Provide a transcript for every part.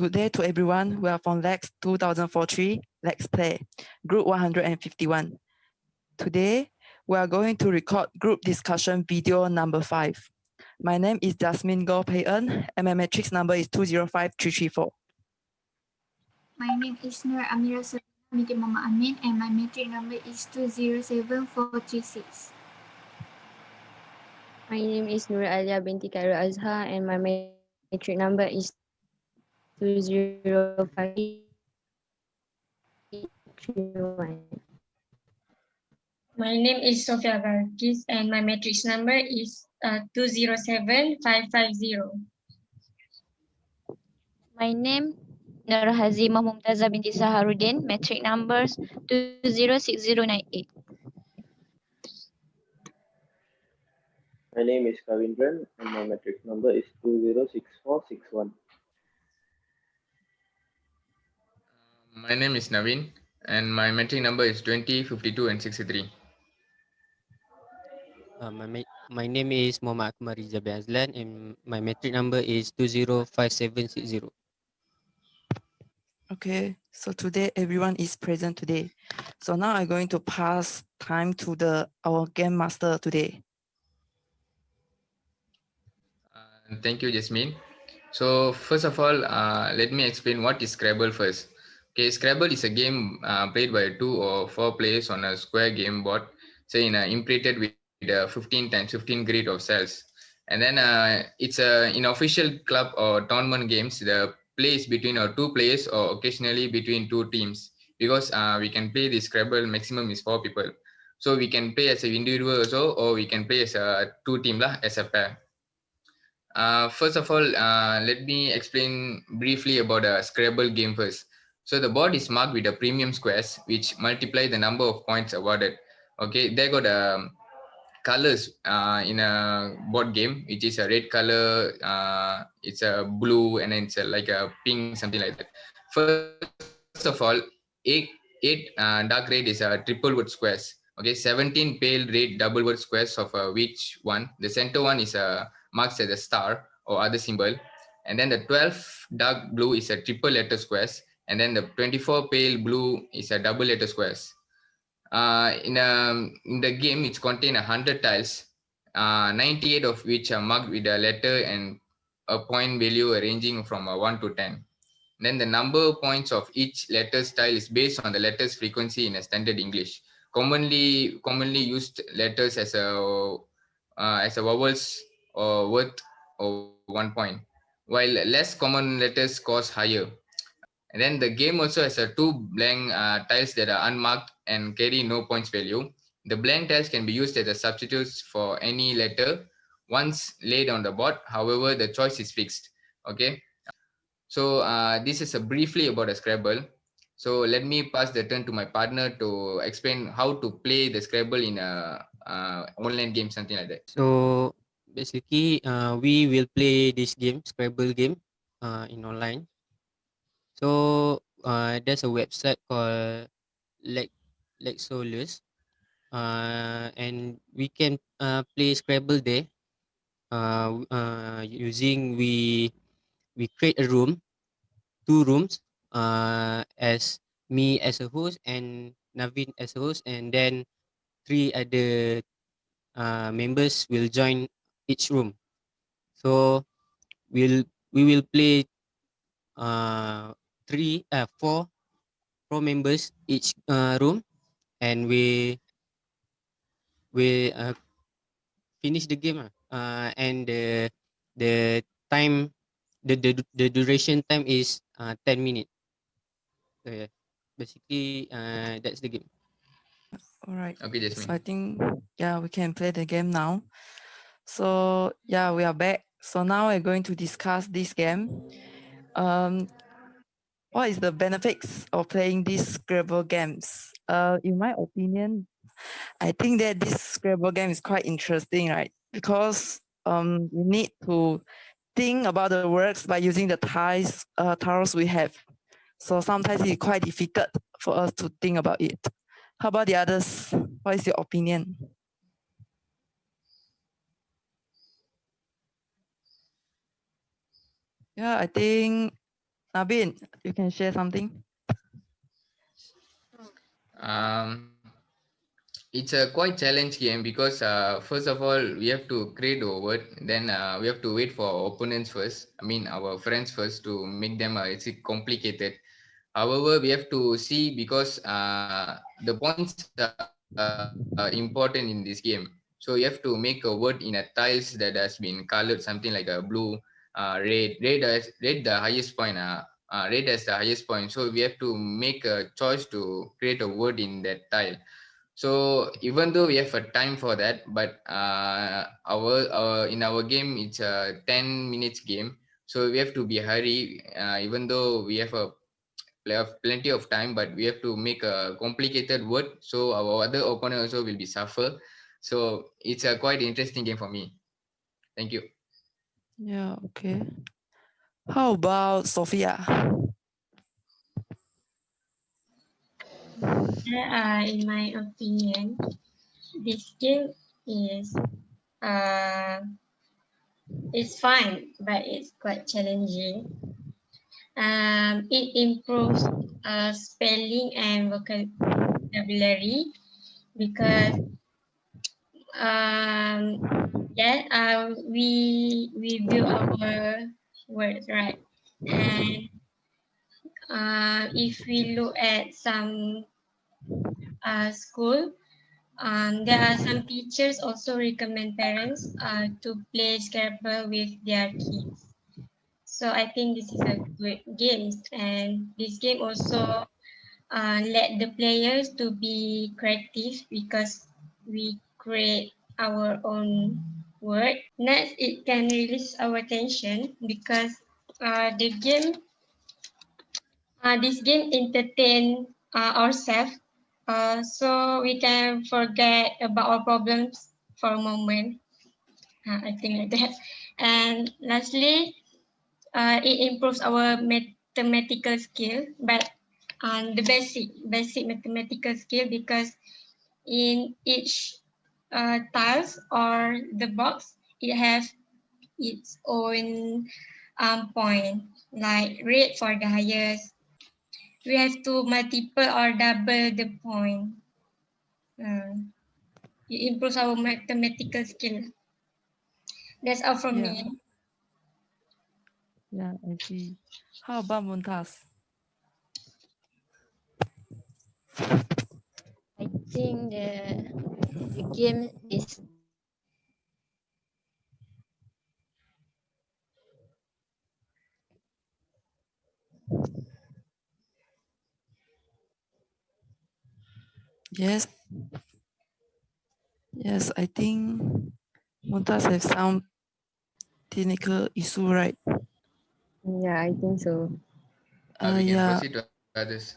Good day to everyone. We are from LEX 2043, Let's Play, Group 151. Today, we are going to record group discussion video number 5. My name is Jasmine Goh Pei En, and my matrix number is 205334. My name is Nur Amira Sabina binti Muhammad Amin and my matric number is 207436. My name is Nur Alia binti Khairul Azhar and my matric number is 205331. My name is Sofia Garkis and my matrix number is 207550. My name Nur Hazimah Mumtazah binti Saharuddin, matric numbers 206098. My name is Kavindran and my matrix number is 206461. My name is Naveen and my matric number is 20, 52 and 63. My name is Muhammad Akmal Riza bin Azlan and my matric number is 205760. Okay, so today everyone is present today. So now I'm going to pass time to our game master today. Thank you, Jasmine. So first of all, let me explain what is Scrabble first. Okay, Scrabble is a game played by 2 or 4 players on a square game board, say imprinted with 15 times 15 grid of cells. And then it's in official club or tournament games, the play is between 2 players or occasionally between 2 teams, because we can play the Scrabble maximum is 4 people. So we can play as an individual also, or we can play as a 2 team as a pair. First of all, let me explain briefly about a Scrabble game first. So the board is marked with the premium squares, which multiply the number of points awarded. Okay, they got colors in a board game, which is a red color, it's a blue, and then it's like a pink, something like that. First of all, eight dark red is a triple word squares. Okay, 17 pale red double word squares of which one. The center one is marks as a star or other symbol, and then the 12 dark blue is a triple letter squares, and then the 24 pale blue is a double letter squares. In the game, it contains 100 tiles, 98 of which are marked with a letter and a point value ranging from 1 to 10. Then the number of points of each letter style is based on the letter's frequency in a standard English. Commonly used letters as a vowels or worth or 1 point, while less common letters cost higher. And then the game also has 2 blank tiles that are unmarked and carry no points value. The blank tiles can be used as a substitutes for any letter once laid on the board. However, the choice is fixed. Okay. So this is briefly about a Scrabble. So let me pass the turn to my partner to explain how to play the Scrabble in a online game, something like that. So basically, we will play this game, Scrabble game, in online. So there's a website called Lexolus, and we can play Scrabble there. Using we create a room, 2 rooms, as me as a host and Naveen as a host, and then 3 other members will join each room. So we will play 4 members each room, and we finish the game. And the time, the duration time is 10 minutes. So yeah, basically that's the game. All right. Okay, Jasmine. So I think, we can play the game now. So we are back. So now we're going to discuss this game. What is the benefits of playing these Scrabble games? In my opinion, I think that this Scrabble game is quite interesting, right? Because we need to think about the words by using the tiles we have. So sometimes it's quite difficult for us to think about it. How about the others? What is your opinion? I think Nabin, you can share something? Um, it's a quite challenge game because first of all we have to create a word, then we have to wait for our opponents first. I mean our friends first to make them it's complicated. However, we have to see because the points are important in this game. So you have to make a word in a tiles that has been colored something like a blue, red. Red the highest point. Red has the highest point. So we have to make a choice to create a word in that tile. So even though we have a time for that, but our in our game it's a 10 minutes game. So we have to be hurry. Even though we have plenty of time, but we have to make a complicated word so our other opponent also will be suffer. So it's a quite interesting game for me. Thank you. Yeah, okay. How about Sophia? In my opinion, this game is uh, it's fine, but it's quite challenging. It improves spelling and vocabulary because we build our words, right? And if we look at some school, there are some teachers also recommend parents to play Scrabble with their kids. So I think this is a good game, and this game also let the players to be creative because we create our own word. Next, it can release our tension because the game, this game entertain ourselves, so we can forget about our problems for a moment. I think like that. And lastly, it improves our mathematical skill, but the basic mathematical skill because in each tiles or the box, it has its own point. Like red for the highest, we have to multiple or double the point. It improves our mathematical skill. That's all from Yeah, me. yeah, I see. How about Muntas? I think the game is Yes, yes, I think Muntas have some technical issue, right? yeah, I think so. We can Yeah, proceed to others.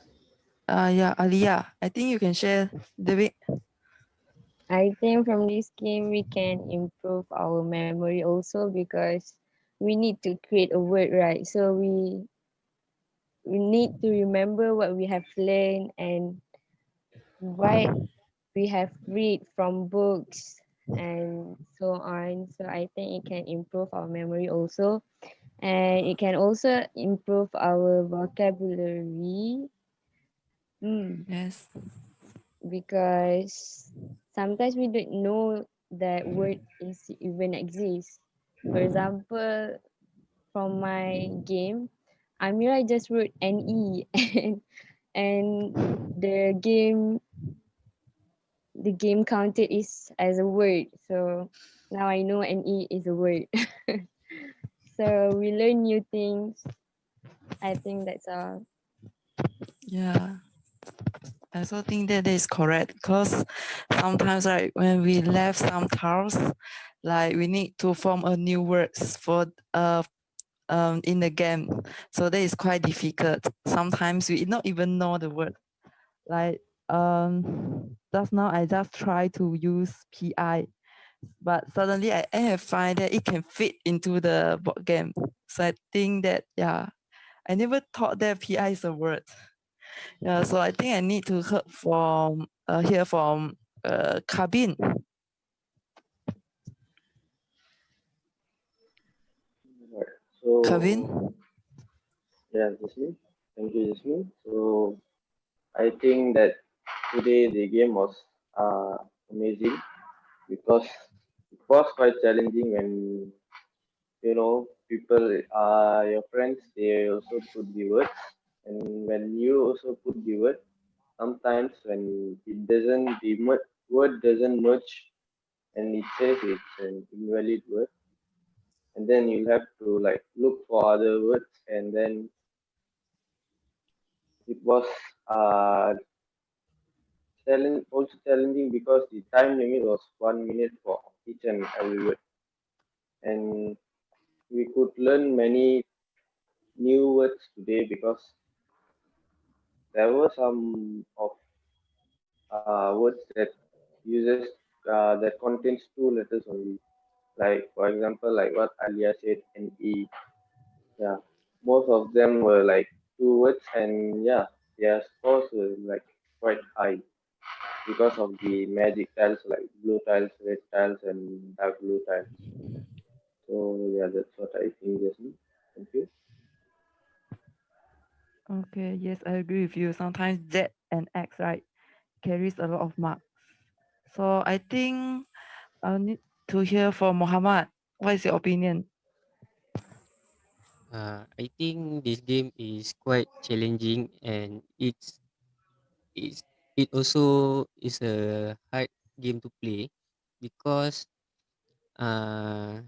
yeah, Aliyah. I think you can share, David. I think from this game we can improve our memory also because we need to create a word, right? So we need to remember what we have learned and what we have read from books and so on. So I think it can improve our memory also. And it can also improve our vocabulary Yes, because sometimes we don't know that word is even exists. For example, from my game, Amira just wrote NE and the game counted is as a word. So now I know NE is a word. So we learn new things. I think that's all. yeah. I also think that is correct because sometimes, right, when we left some tiles, like we need to form a new words for in the game. So that is quite difficult. Sometimes we not even know the word. Like just now I just try to use PI, but suddenly I have find that it can fit into the board game. So I think that yeah, I never thought that PI is a word. Yeah, so I think I need to hear from Kabin. Right. So Kevin? Yeah, Jasmine. Thank you, Jasmine. So I think that today the game was amazing because it was quite challenging when people your friends they also put the words, and when you also put the word, sometimes when the word doesn't merge and it says it's an invalid word, and then you have to like look for other words, and then it was uh also challenging because the time limit was 1 minute for each and every word, and we could learn many new words today because there were some of words that uses that contains two letters only. Like for example, like what Alia said, N E. Yeah, most of them were like two words, and yeah, their scores were like quite high because of the magic tiles like blue tiles, red tiles, and dark blue tiles. So yeah, that's what I think, Jasmine. Thank you. Okay, yes, I agree with you. Sometimes Z and X, right, carries a lot of marks. So I think I need to hear from Muhammad. What is your opinion? I think this game is quite challenging, and it's it also is a hard game to play because uh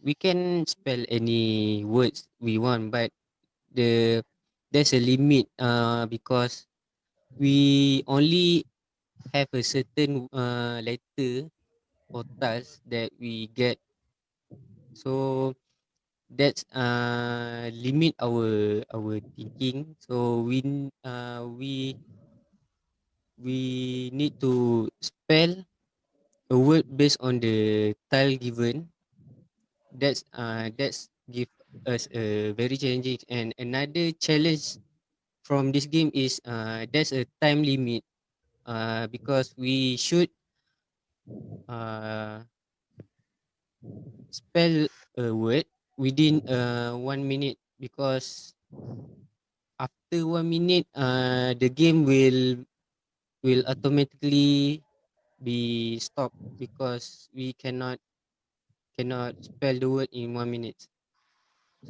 we can spell any words we want, but the there's a limit because we only have a certain letter or tiles that we get, so that's limit our thinking. So we need to spell a word based on the tile given. That's give us a very challenging. And another challenge from this game is there's a time limit because we should uh spell a word within 1 minute, because after 1 minute the game will automatically be stopped because we cannot spell the word in 1 minute.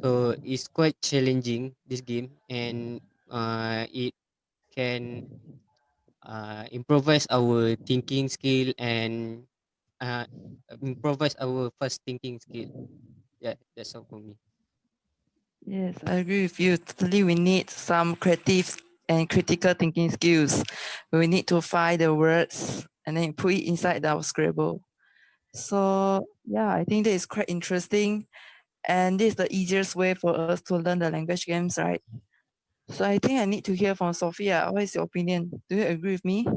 So it's quite challenging, this game, and it can improvise our thinking skill and uh, improvise our fast thinking skill. Yeah, that's all for me. Yes, I agree with you. Totally, we need some creative and critical thinking skills. We need to find the words and then put it inside our Scrabble. So yeah, I think that is quite interesting. And this is the easiest way for us to learn the language games, right? So I think I need to hear from Sophia. What is your opinion? Do you agree with me?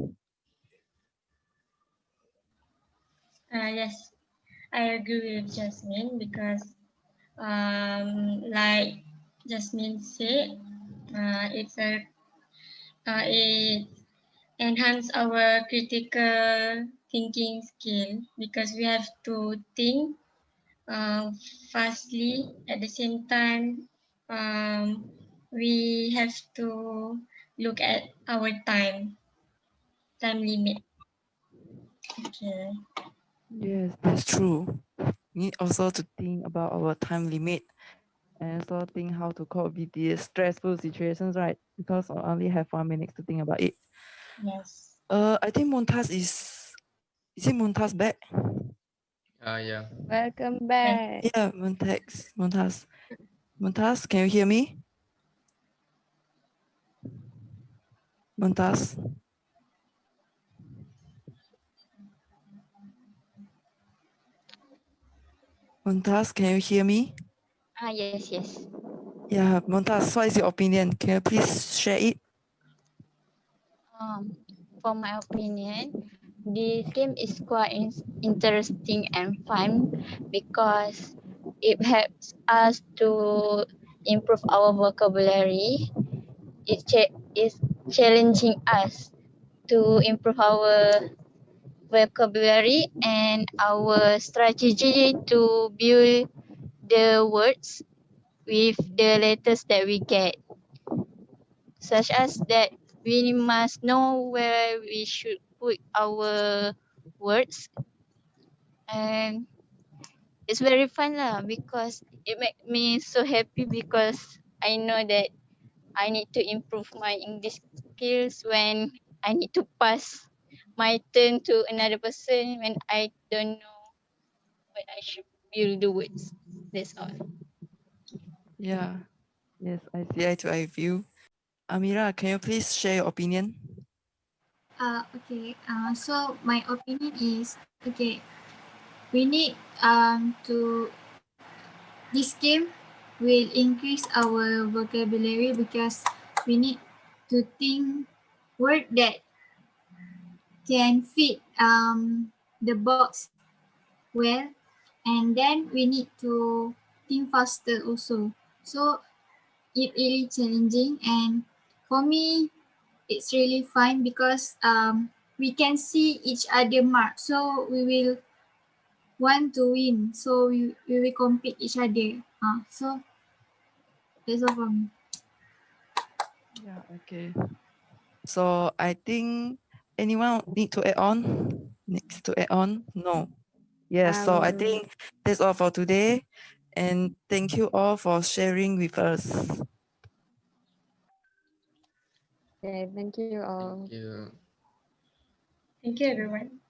Yes, I agree with Jasmine because, like Jasmine said, it enhance our critical thinking skill because we have to think fastly. At the same time, we have to look at our time limit. Okay. Yes, that's true. We need also to think about our time limit and also think how to cope with the stressful situations, right? Because I only have 1 minute to think about it. Yes. I think Montas is it Montas back? Yeah. Welcome Yes. back. Yeah, Montas, can you hear me? Montas, can you hear me? Yes. Yeah, Montas, what is your opinion? Can you please share it? For my opinion, this game is quite interesting and fun because it helps us to improve our vocabulary. It's challenging us to improve our vocabulary and our strategy to build the words with the letters that we get, such as that we must know where we should put our words, and it's very fun lah because it make me so happy because I know that I need to improve my English skills when I need to pass my turn to another person when I don't know what I should build the words. That's all. Yeah. Yes, I see eye to eye view. Amira, can you please share your opinion? Okay. So my opinion is okay. We need to this game will increase our vocabulary because we need to think word that can fit the box well, and then we need to think faster also. So it really challenging, and for me it's really fun because we can see each other mark, so we will want to win, so we will compete each other. So that's all from me. Yeah, okay. So I think anyone need to add on? Next to add on? No. Yes, so I think that's all for today. And thank you all for sharing with us. Yeah, thank you all. Thank you. Thank you, everyone.